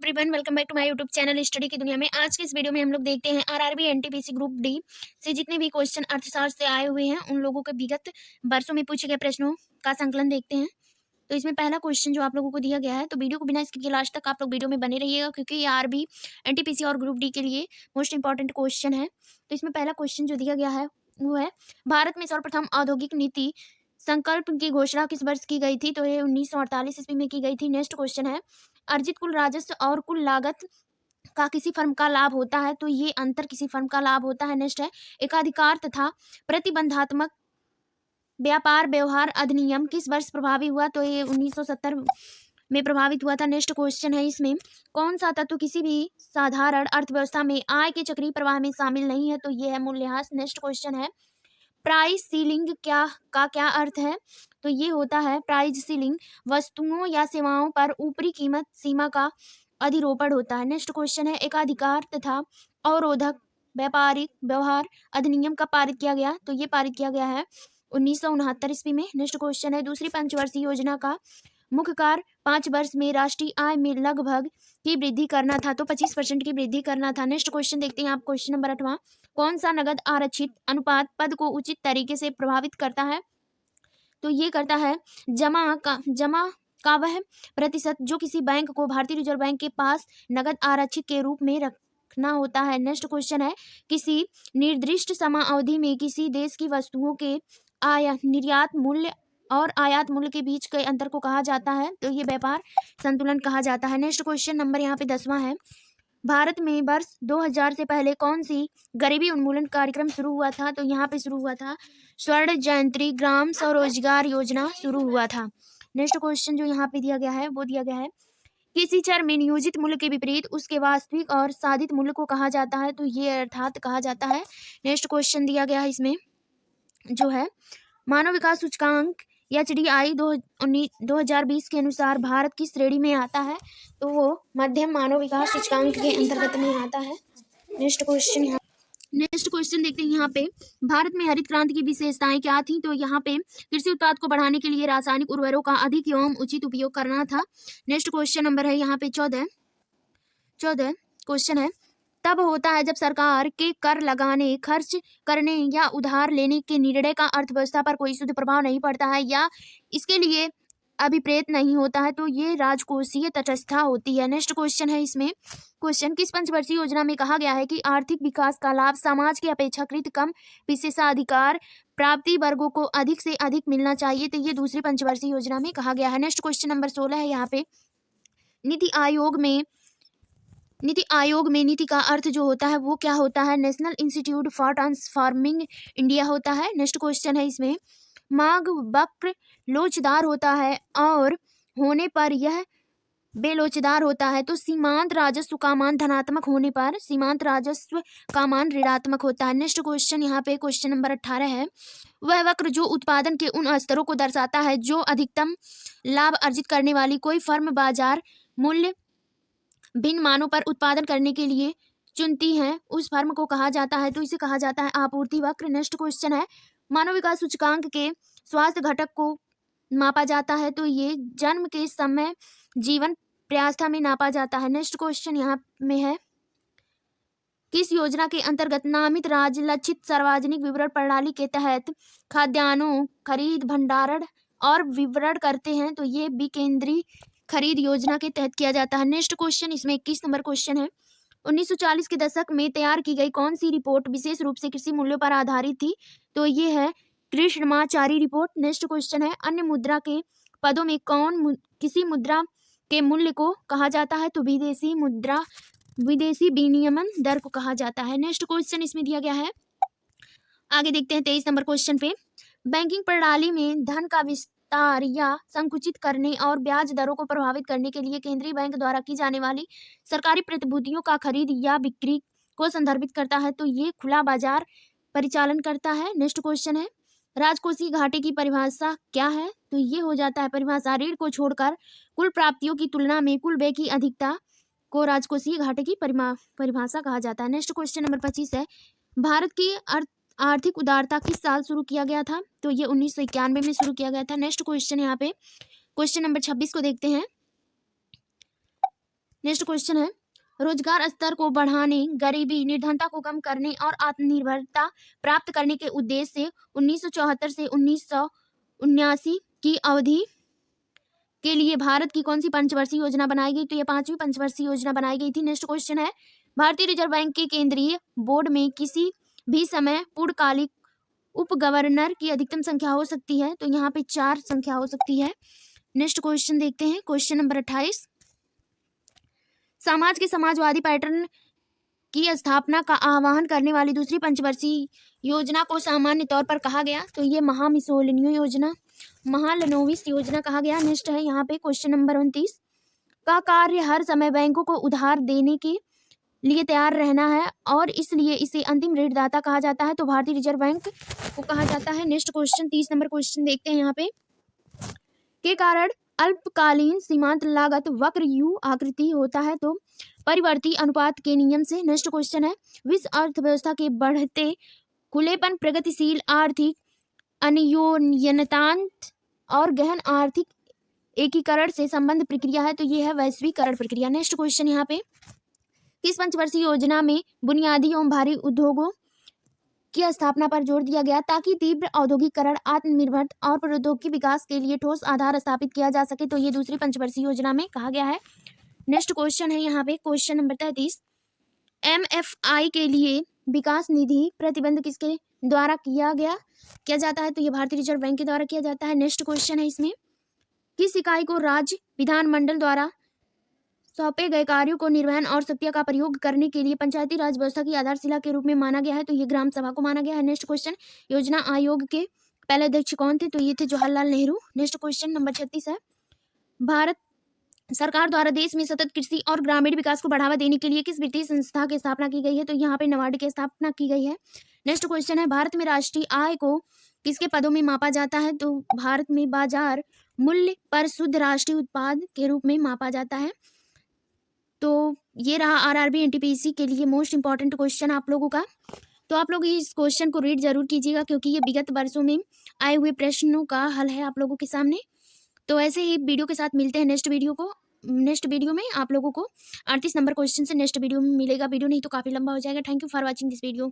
Everyone, welcome back to my YouTube channel study की दुनिया में। आज के इस वीडियो में हम लोग देखते हैं आरआरबी एनटीपीसी ग्रुप डी से जितने भी क्वेश्चन अर्थशास्त्र से आए हुए हैं उन लोगों के विगत वर्षों में पूछे गए प्रश्नों का संकलन देखते हैं। तो इसमें पहला क्वेश्चन जो आप लोगों को दिया गया है, तो वीडियो को बिना स्किप किए लास्ट तक आप लोग वीडियो में बने रहिएगा, क्योंकि ये आरबी एनटीपीसी और ग्रुप डी के लिए मोस्ट इंपॉर्टेंट क्वेश्चन है। तो इसमें पहला क्वेश्चन जो दिया गया है वो है, भारत में सर्वप्रथम औद्योगिक नीति संकल्प की घोषणा किस वर्ष की गई थी? तो ये 1948 ईस्वी में की गई थी। नेक्स्ट क्वेश्चन है, अर्जित कुल राजस्व और कुल लागत का किसी फर्म का लाभ होता है? तो ये अंतर किसी फर्म का लाभ होता है। नेक्स्ट है, एकाधिकार तथा प्रतिबंधात्मक व्यापार व्यवहार अधिनियम किस वर्ष प्रभावी हुआ? तो ये 1970 में प्रभावित हुआ था। नेक्स्ट क्वेश्चन है, इसमें कौन सा तत्व किसी भी साधारण अर्थव्यवस्था में आय के चक्रीय प्रवाह में शामिल नहीं है? तो ये है मूल्यह्रास। नेक्स्ट क्वेश्चन है, प्राइस सीलिंग क्या अर्थ है? तो ये होता है, प्राइस सीलिंग वस्तुओं या सेवाओं पर ऊपरी कीमत सीमा का अधिरोपण होता है। नेक्स्ट क्वेश्चन है, एकाधिकार तथा अवरोधक व्यापारिक व्यवहार अधिनियम कब पारित किया गया? तो ये पारित किया गया है 1969 ईस्वी में। नेक्स्ट क्वेश्चन है, दूसरी पंचवर्षीय योजना का मुख्य कार्य 5 वर्ष में राष्ट्रीय आय में लगभग की वृद्धि करना था, तो 25% की वृद्धि करना था। नेक्स्ट क्वेश्चन देखते हैं आप, क्वेश्चन नंबर 8वां, कौन सा नगद आरक्षित अनुपात पद को उचित तरीके से प्रभावित करता है? तो ये करता है जमा का वह प्रतिशत जो किसी बैंक को भारतीय रिजर्व बैंक के पास नगद आरक्षित के रूप में रखना होता है। नेक्स्ट क्वेश्चन है, किसी निर्दिष्ट समय अवधि में किसी देश की वस्तुओं के निर्यात मूल्य और आयात मूल्य के बीच के अंतर को कहा जाता है? तो ये व्यापार संतुलन कहा जाता है। नेक्स्ट क्वेश्चन नंबर यहाँ पे 10वां है, भारत में वर्ष 2000 से पहले कौन सी गरीबी उन्मूलन कार्यक्रम शुरू हुआ था? तो यहाँ पे शुरू हुआ था स्वर्ण जयंती ग्राम स्वरोजगार योजना शुरू हुआ था। नेक्स्ट क्वेश्चन जो यहाँ पे दिया गया है वो दिया गया है, किसी चर में नियोजित मूल्य के विपरीत उसके वास्तविक और साधित मूल्य को कहा जाता है? तो ये अर्थात कहा जाता है। नेक्स्ट क्वेश्चन दिया गया है, इसमें जो है मानव विकास सूचकांक HDI 2020 के अनुसार भारत की श्रेणी में आता है? तो वो मध्यम मानव विकास सूचकांक के अंतर्गत में आता है। नेक्स्ट क्वेश्चन देखते हैं यहाँ पे, भारत में हरित क्रांति की विशेषताएं क्या थी? तो यहाँ पे कृषि उत्पाद को बढ़ाने के लिए रासायनिक उर्वरकों का अधिक एवं उचित उपयोग करना था। नेक्स्ट क्वेश्चन नंबर है यहाँ पे 14 क्वेश्चन है, तब होता है जब सरकार के कर लगाने, खर्च करने या उधार लेने के निर्णय का अर्थव्यवस्था पर कोई शुद्ध प्रभाव नहीं पड़ता है या इसके लिए अभिप्रेत नहीं होता है, तो ये राजकोषीय तटस्थता होती है। नेक्स्ट क्वेश्चन है, इसमें क्वेश्चन, किस पंचवर्षीय योजना में कहा गया है कि आर्थिक विकास का लाभ समाज के अपेक्षाकृत कम विशेषाधिकार प्राप्ति वर्गों को अधिक से अधिक मिलना चाहिए? तो ये दूसरी पंचवर्षीय योजना में कहा गया है। नेक्स्ट क्वेश्चन नंबर 16 है, यहाँ पे नीति आयोग में नीति का अर्थ जो होता है वो क्या होता है? National institute for transforming India होता है। नेक्स्ट क्वेश्चन है, इसमें मांग वक्र लोचदार होता है और होने पर यह बेलोचदार होता है, तो सीमांत राजस्व का मान धनात्मक होने पर सीमांत राजस्व का मान ऋणात्मक होता है। नेक्स्ट क्वेश्चन यहाँ पे क्वेश्चन नंबर 18 है, वह वक्र जो उत्पादन के उन स्तरों को दर्शाता है जो अधिकतम लाभ अर्जित करने वाली कोई फर्म बाजार मूल्य भिन्न मानों पर उत्पादन करने के लिए चुनती है, उस फर्म को कहा जाता है? तो इसे कहा जाता है आपूर्ति वक्र। नेक्स्ट क्वेश्चन है, मानव विकास सूचकांक के स्वास्थ्य घटक को मापा जाता है? तो ये जन्म के समय जीवन प्रयास्था में नापा जाता है। नेक्स्ट क्वेश्चन यहाँ में है, किस योजना के अंतर्गत नामित राज्य लक्षित सार्वजनिक वितरण प्रणाली के तहत खाद्यान्नों खरीद भंडारण और वितरण करते हैं? तो ये विकेंद्रीय खरीद योजना के तहत किया जाता है। नेक्स्ट क्वेश्चन, इसमें 21 नंबर क्वेश्चन है, 1940 के दशक में तैयार की गई कौन सी रिपोर्ट विशेष रूप से कृषि मूल्यों पर आधारित थी? तो ये है कृष्णमाचारी रिपोर्ट। नेक्स्ट क्वेश्चन है, अन्य मुद्रा के पदों में किसी मुद्रा के मूल्य को कहा जाता है? तो विदेशी विनिमय दर को कहा जाता है। नेक्स्ट क्वेश्चन इसमें दिया गया है, आगे देखते हैं 23 नंबर क्वेश्चन पे, बैंकिंग प्रणाली में धन का विस्तार या संकुचित करने और ब्याज दरों को प्रभावित करने के लिए केंद्रीय बैंक द्वारा की जाने वाली सरकारी प्रतिभूतियों का खरीद या बिक्री को संदर्भित करता है? तो ये खुला बाजार परिचालन करता है। नेक्स्ट क्वेश्चन है, राजकोषीय घाटे की परिभाषा क्या है? तो ये हो जाता है परिभाषा, ऋण को छोड़कर कुल प्राप्तियों की तुलना में कुल व्यय की अधिकता को राजकोषीय घाटे की परिभाषा कहा जाता है। नेक्स्ट क्वेश्चन नंबर 25 है, भारत की आर्थिक उदारता किस साल शुरू किया गया था? तो ये 1991 में शुरू किया गया था। नेक्स्ट क्वेश्चन यहाँ पे क्वेश्चन नंबर 26 को देखते हैं, नेक्स्ट क्वेश्चन है, रोजगार स्तर को बढ़ाने, गरीबी निर्धनता को कम करने और आत्मनिर्भरता प्राप्त करने के उद्देश्य से 1974 से 1979 की अवधि के लिए भारत की कौन सी पंचवर्षीय योजना बनाई गई? तो ये 5वीं पंचवर्षीय योजना बनाई गई थी। नेक्स्ट क्वेश्चन है, भारतीय रिजर्व बैंक के केंद्रीय बोर्ड में किसी भी समय पूर्णकालिक उप गवर्नर की अधिकतम संख्या हो सकती है? तो यहाँ पे 4 संख्या हो सकती है। नेक्स्ट क्वेश्चन देखते हैं, क्वेश्चन नंबर 28, समाज के समाजवादी पैटर्न की स्थापना का आह्वान करने वाली दूसरी पंचवर्षीय योजना को सामान्य तौर पर कहा गया? तो ये महामिसोलिनियो योजना, महालनोबिस योजना कहा गया। नेक्स्ट है यहाँ पे क्वेश्चन नंबर 29, का कार्य हर समय बैंकों को उधार देने के लिए तैयार रहना है और इसलिए इसे अंतिम ऋणदाता कहा जाता है। तो भारतीय रिजर्व बैंक को कहा जाता है। नेक्स्ट क्वेश्चन 30 नंबर क्वेश्चन देखते हैं यहाँ पे, के कारण अल्पकालीन सीमांत लागत वक्र यू आकृति होता है? तो परिवर्ती अनुपात के नियम से। नेक्स्ट क्वेश्चन है, विश्व अर्थव्यवस्था के बढ़ते खुलेपन, प्रगतिशील आर्थिक अनियोन्यतांत और गहन आर्थिक एकीकरण से संबंध प्रक्रिया है? तो ये है वैश्वीकरण प्रक्रिया। नेक्स्ट क्वेश्चन यहाँ पे, किस पंचवर्षीय योजना में बुनियादी एवं भारी उद्योगों की स्थापना पर जोर दिया गया ताकि तीव्र औद्योगिकरण, आत्मनिर्भर और प्रौद्योगिकी विकास के लिए ठोस आधार स्थापित किया जा सके? तो ये दूसरी पंचवर्षीय योजना में कहा गया है। नेक्स्ट क्वेश्चन है यहाँ पे क्वेश्चन नंबर 33, MFI के लिए विकास निधि प्रतिबंध किसके द्वारा किया जाता है? तो ये भारतीय रिजर्व बैंक के द्वारा किया जाता है। नेक्स्ट क्वेश्चन है इसमें, किस इकाई को राज्य विधानमंडल द्वारा सौंपे गए कार्यों को निर्वहन और शक्तियों का प्रयोग करने के लिए पंचायती राज व्यवस्था की आधारशिला के रूप में माना गया है? तो ये ग्राम सभा को माना गया है। नेक्स्ट क्वेश्चन, योजना आयोग के पहले अध्यक्ष कौन थे? तो ये थे Jawaharlal Nehru. Next question number 36 है, भारत सरकार द्वारा देश में सतत कृषि और ग्रामीण विकास को बढ़ावा देने के लिए किस वित्तीय संस्था की स्थापना की गई है? तो यहाँ पे नाबार्ड की स्थापना की गई है। नेक्स्ट क्वेश्चन है, भारत में राष्ट्रीय आय को किसके पदों में मापा जाता है? तो भारत में बाजार मूल्य पर शुद्ध राष्ट्रीय उत्पाद के रूप में मापा जाता है। तो ये रहा आरआरबी एनटीपीसी के लिए मोस्ट इंपॉर्टेंट क्वेश्चन आप लोगों का। तो आप लोग इस क्वेश्चन को रीड जरूर कीजिएगा क्योंकि ये विगत वर्षों में आए हुए प्रश्नों का हल है आप लोगों के सामने। तो ऐसे ही वीडियो के साथ मिलते हैं नेक्स्ट वीडियो में आप लोगों को 38 नंबर क्वेश्चन से नेक्स्ट वीडियो में मिलेगा। वीडियो नहीं तो काफ़ी लंबा हो जाएगा। Thank you for watching this video.